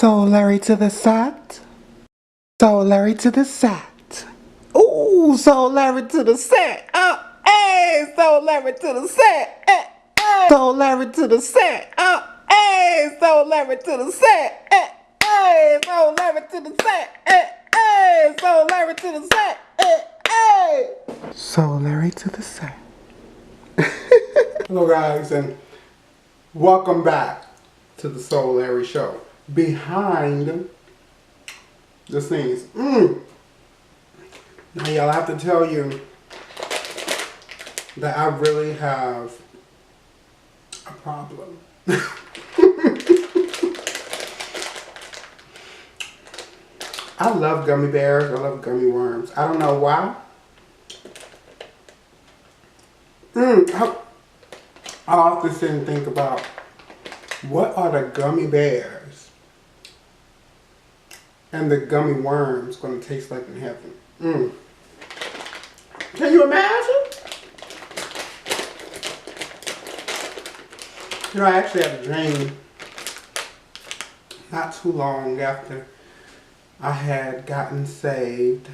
Soularry to the set. Soularry to the set. Ooh, Soularry to the set. Oh, hey, Soularry to the set. Hey, hey. Soularry to the set. Oh, hey, Soularry to the set. Hey, hey, Soularry to the set. Hey, hey, Soularry to the set. Hey, hey. Soularry to the set. Hello guys, and welcome back to the Soularry Show. Behind the scenes. Now y'all, I have to tell you that I really have a problem. I love gummy bears. I love gummy worms. I don't know why. I often sit and think about what are the gummy bears and the gummy worms going to taste like in heaven. Can you imagine? You know, I actually had a dream not too long after I had gotten saved.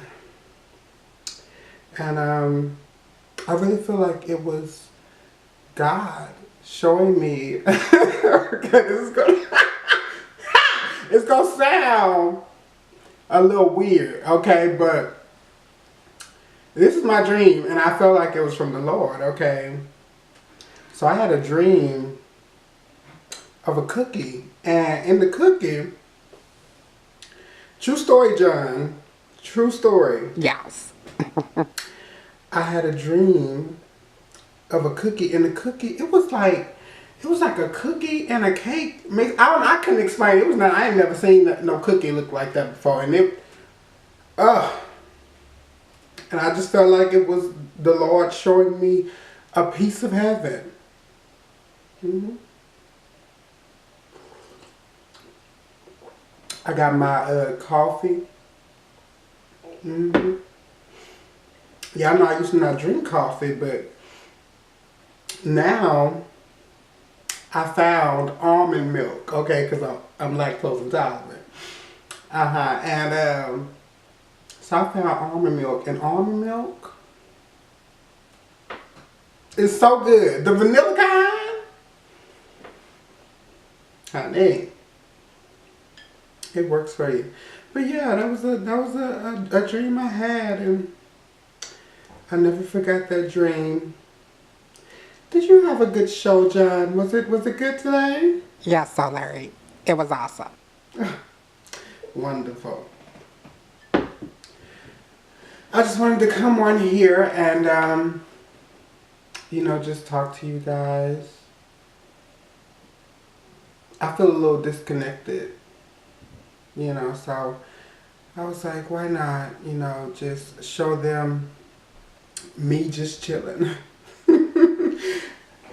And I really feel like it was God showing me it's gonna sound a little weird, okay, but this is my dream and I felt like it was from the Lord, okay. So I had a dream of a cookie, and in the cookie, true story, John, true story. Yes. I had a dream of a cookie, and the cookie, it was like a cookie and a cake mix. I couldn't explain it. It was not. I ain't never seen no cookie look like that before, and and I just felt like it was the Lord showing me a piece of heaven. I got my coffee. Yeah, I know I used to not drink coffee, but now I found almond milk, okay, because I'm lactose intolerant. And so I found almond milk, and almond milk is so good. The vanilla kind, honey, it works for you. But yeah, that was a dream I had, and I never forgot that dream. Did you have a good show, John? Was it good today? Yes, Soularry. It was awesome. Wonderful. I just wanted to come on here and, just talk to you guys. I feel a little disconnected, so I was like, why not, just show them me just chilling.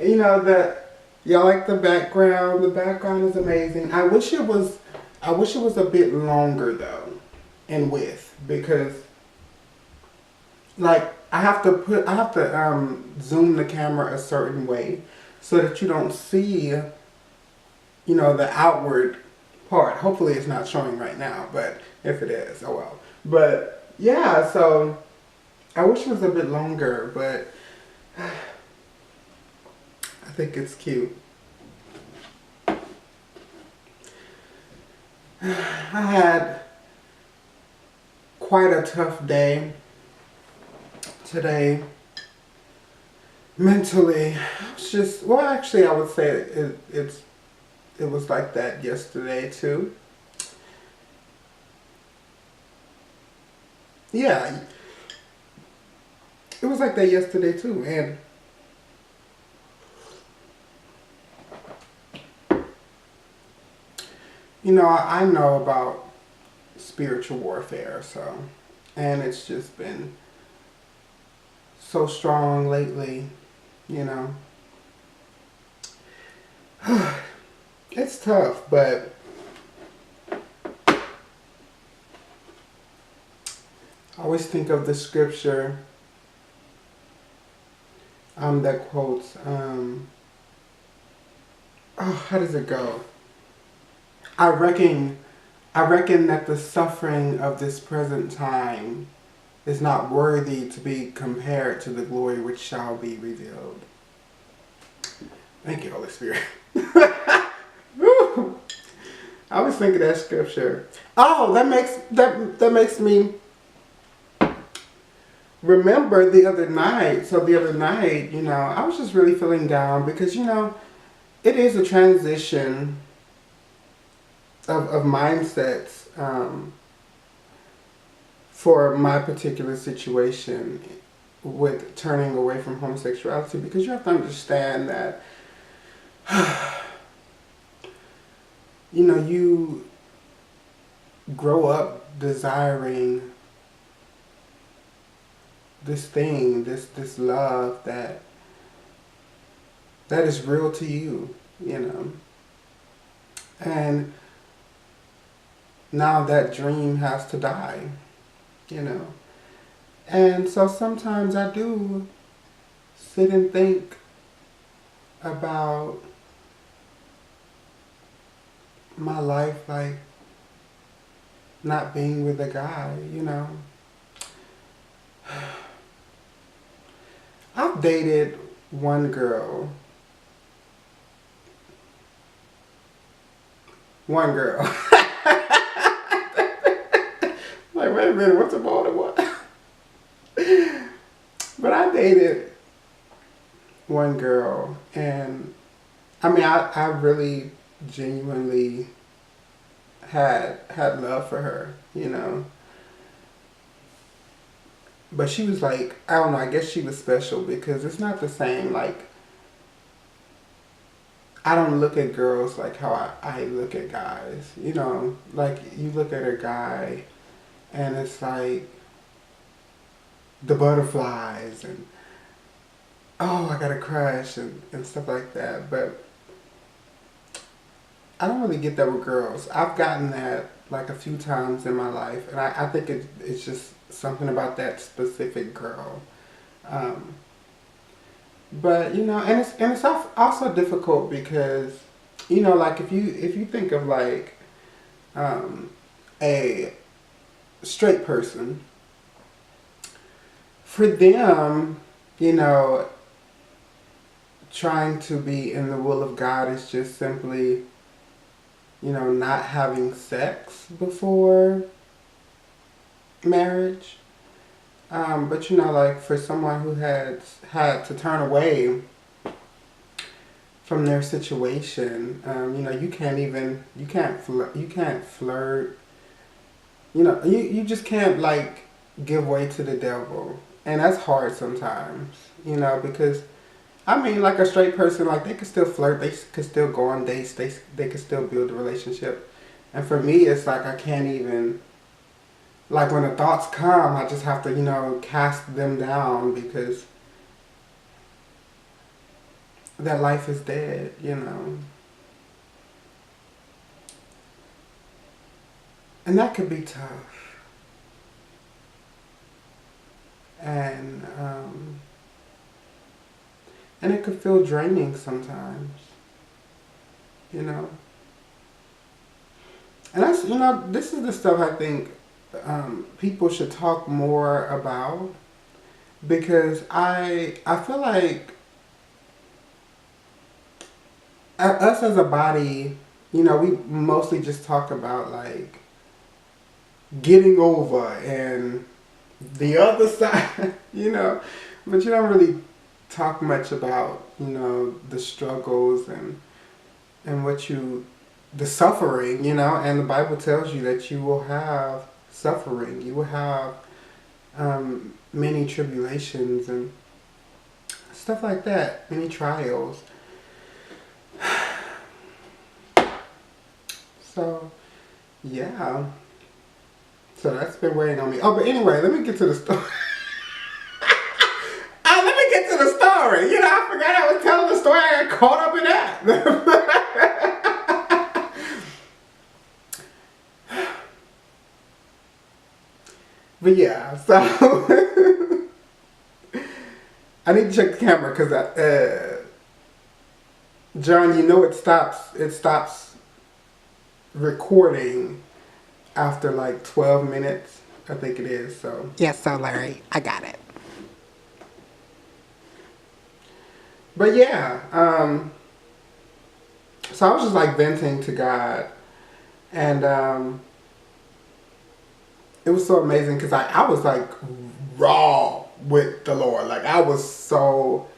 That y'all like the background. The background is amazing. I wish it was a bit longer though, in width, because like I have to zoom the camera a certain way so that you don't see, the outward part. Hopefully it's not showing right now, but if it is, oh well. But yeah, so I wish it was a bit longer, but I think it's cute. I had quite a tough day today. Mentally, actually I would say it was like that yesterday too. Yeah, it was like that yesterday too, and I know about spiritual warfare, and it's just been so strong lately, It's tough, but I always think of the scripture that quotes, how does it go? I reckon I reckon that the suffering of this present time is not worthy to be compared to the glory which shall be revealed. Thank you, Holy Spirit. Woo. I was thinking that scripture. Oh, that makes me remember the other night. So the other night, I was just really feeling down because it is a transition of mindsets for my particular situation with turning away from homosexuality, because you have to understand that you grow up desiring this thing, this love that is real to you, and now that dream has to die, and so sometimes I do sit and think about my life, like not being with a guy, I've dated one girl. Like, wait a minute, what's a more than one? But I dated one girl, and I mean, I really genuinely had love for her, But she was like, I don't know, I guess she was special because it's not the same, like, I don't look at girls like how I look at guys, Like, you look at a guy and it's like the butterflies and, oh, I got a crush and stuff like that. But I don't really get that with girls. I've gotten that like a few times in my life, and I think it's just something about that specific girl. But and it's also difficult because like if you think of like a straight person, for them, trying to be in the will of God is just simply not having sex before marriage. But like for someone who had to turn away from their situation, you can't flirt. You just can't like give way to the devil, and that's hard sometimes. Because I mean, like a straight person, like they could still flirt, they could still go on dates, they could still build a relationship. And for me, it's like I can't even, like when the thoughts come, I just have to, cast them down because that life is dead, And that could be tough. And it could feel draining sometimes, And that's, this is the stuff I think people should talk more about, because I feel like us as a body, we mostly just talk about like getting over and the other side, but you don't really talk much about, the struggles and the suffering, and the Bible tells you that you will have suffering, you will have many tribulations and stuff like that, many trials. So, yeah. So that's been weighing on me. Oh, but anyway, let me get to the story. Let me get to the story. I forgot I was telling the story. I got caught up in that. But yeah, so I need to check the camera because John, it stops recording after like 12 minutes, I think it is. So Yes, Soularry, I got it. but yeah, so I was just like venting to God, and it was so amazing because I was like raw with the Lord. Like I was so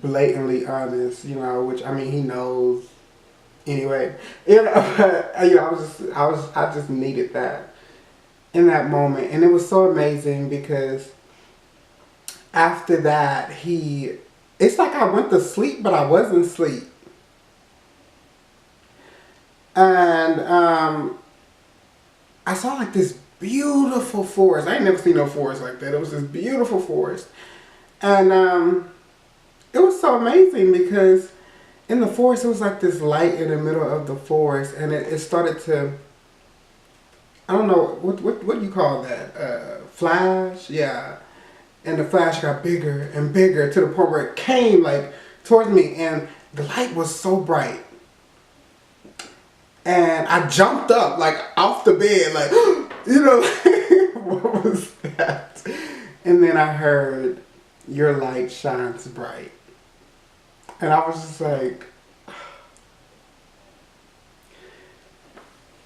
blatantly honest, you know, which I mean He knows anyway. You know, you know, I just needed that in that moment, and it was so amazing because after that it's like I went to sleep, but I wasn't asleep, and I saw like this beautiful forest. I ain't never seen no forest like that. It was this beautiful forest, and it was so amazing because in the forest it was like this light in the middle of the forest, and it started to, I don't know what do you call that, flash, yeah, and the flash got bigger and bigger to the point where it came like towards me, and the light was so bright, and I jumped up like off the bed, like you know, what was that? And then I heard, "Your light shines bright," and I was just like,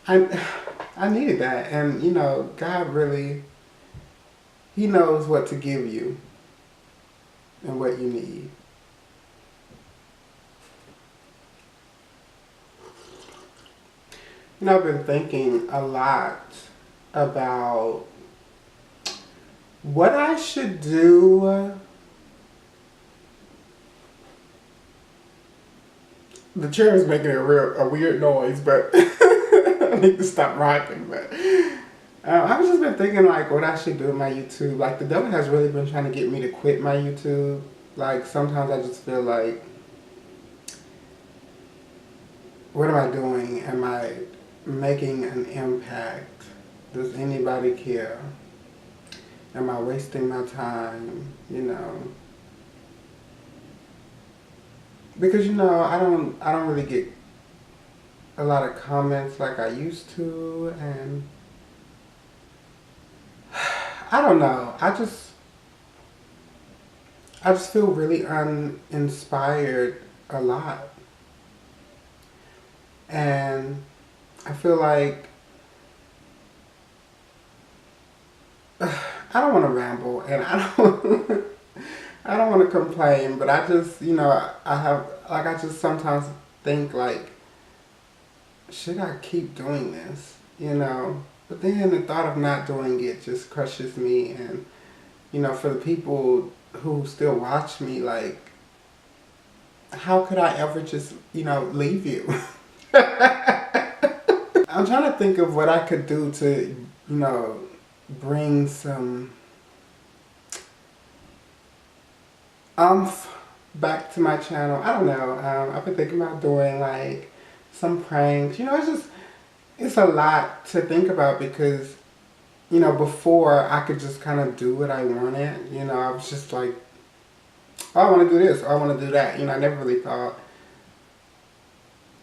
I needed that, and you know, God really, He knows what to give you and what you need. You know, I've been thinking a lot about what I should do. The chair is making a weird noise, but I need to stop rocking. But I've just been thinking like what I should do with my YouTube. Like the devil has really been trying to get me to quit my YouTube. Like sometimes I just feel like, what am I doing? Am I making an impact? Does anybody care? Am I wasting my time? You know, because you know I don't really get a lot of comments like I used to, and I don't know. I just feel really uninspired a lot, and I feel like I don't want to ramble, and I don't I don't want to complain, but I just, you know, I have like I just sometimes think like, should I keep doing this? You know, but then the thought of not doing it just crushes me, and you know, for the people who still watch me, like, how could I ever just, you know, leave you? I'm trying to think of what I could do to, you know, bring some back to my channel. I don't know. I've been thinking about doing like some pranks. You know, it's a lot to think about because, you know, before I could just kind of do what I wanted. You know, I was just like, oh, I want to do this, or I want to do that. You know, I never really thought,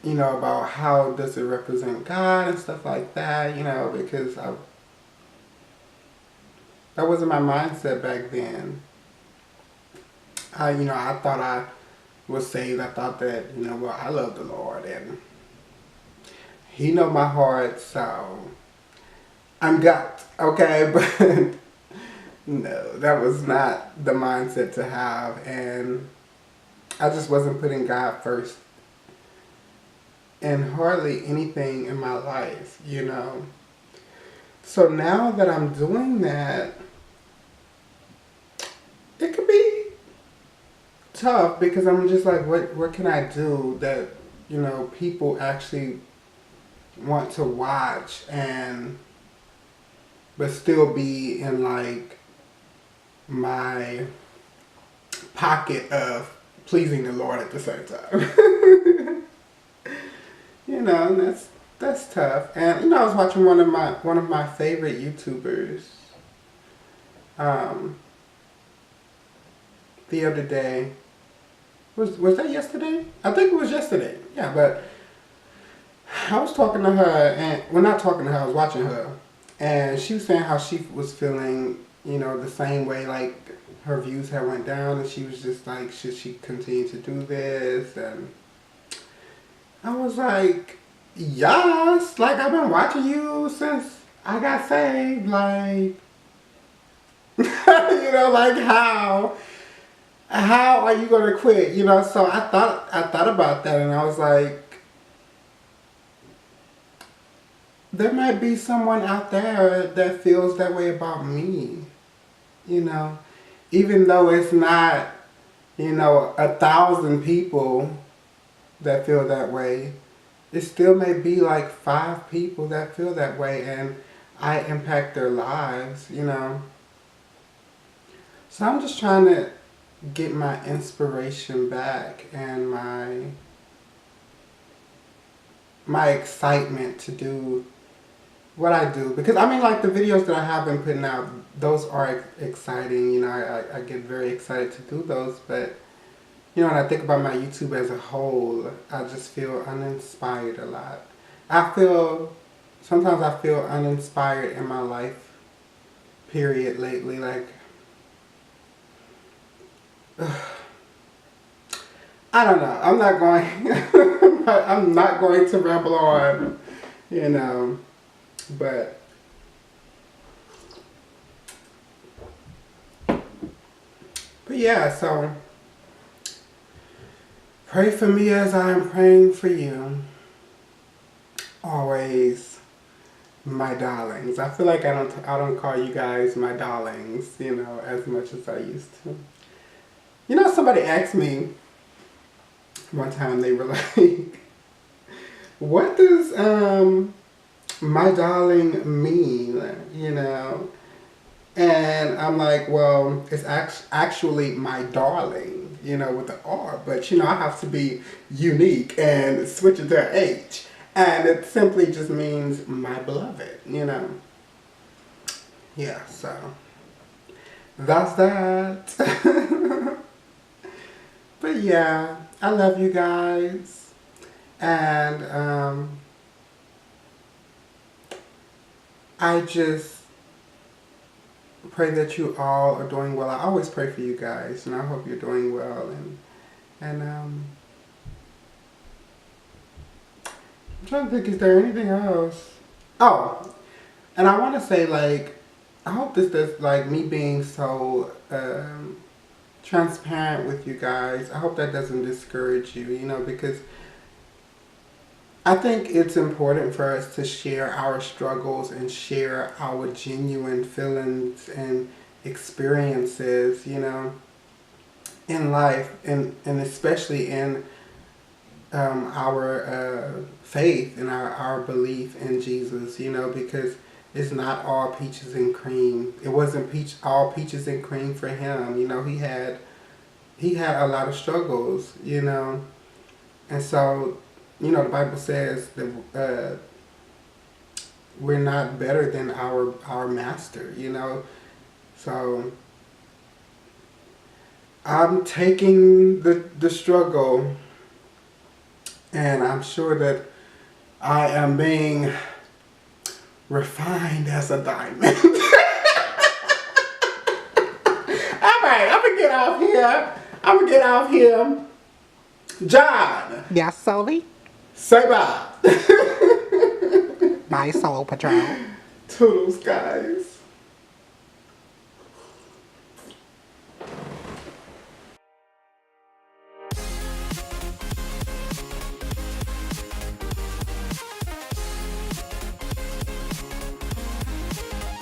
you know, about how does it represent God and stuff like that. You know, because that wasn't my mindset back then. You know, I thought I was saved. I thought that, you know, well, I love the Lord and He know my heart, so I'm got, okay? But no, that was not the mindset to have, and I just wasn't putting God first in hardly anything in my life, you know? So now that I'm doing that, it could be tough because I'm just like, what can I do that, you know, people actually want to watch and but still be in like my pocket of pleasing the Lord at the same time. You know, and that's tough. And you know, I was watching one of my favorite YouTubers the other day. Was that yesterday? I think it was yesterday. Yeah, but I was talking to her, and well, not talking to her, I was watching her, and she was saying how she was feeling, the same way, like her views had went down, and she was just like, should she continue to do this? And I was like, yes, like I've been watching you since I got saved, like, like how are you gonna quit? So I thought about that, and I was like, there might be someone out there that feels that way about me, even though it's not, 1,000 people that feel that way. It still may be like 5 people that feel that way, and I impact their lives. So I'm just trying to get my inspiration back and my excitement to do what I do. Because I mean, like the videos that I have been putting out, those are exciting. I get very excited to do those. But, when I think about my YouTube as a whole, I just feel uninspired a lot. Sometimes I feel uninspired in my life, period, lately. Like, I don't know. I'm not going to ramble on, but yeah, so pray for me as I am praying for you. Always, my darlings. I feel like I don't call you guys my darlings, as much as I used to. Somebody asked me one time, they were like, what does my darling mean? And I'm like, well, it's actually my darling, with the R. But, I have to be unique and switch it to H. And it simply just means my beloved, Yeah, so that's that. But yeah, I love you guys. And I just pray that you all are doing well. I always pray for you guys, and I hope you're doing well. And I'm trying to think, is there anything else? Oh, and I want to say, like, I hope this does, like, me being so transparent with you guys, I hope that doesn't discourage you, because I think it's important for us to share our struggles and share our genuine feelings and experiences, in life, and especially in our faith and our belief in Jesus, because it's not all peaches and cream. It wasn't all peaches and cream for him. He had a lot of struggles, and so, the Bible says that we're not better than our master, So I'm taking the struggle, and I'm sure that I am being refined as a diamond. Alright, I'm gonna get off here. John. Yes, Soli? Say bye. Bye, Soul Patrol. Toodles, guys.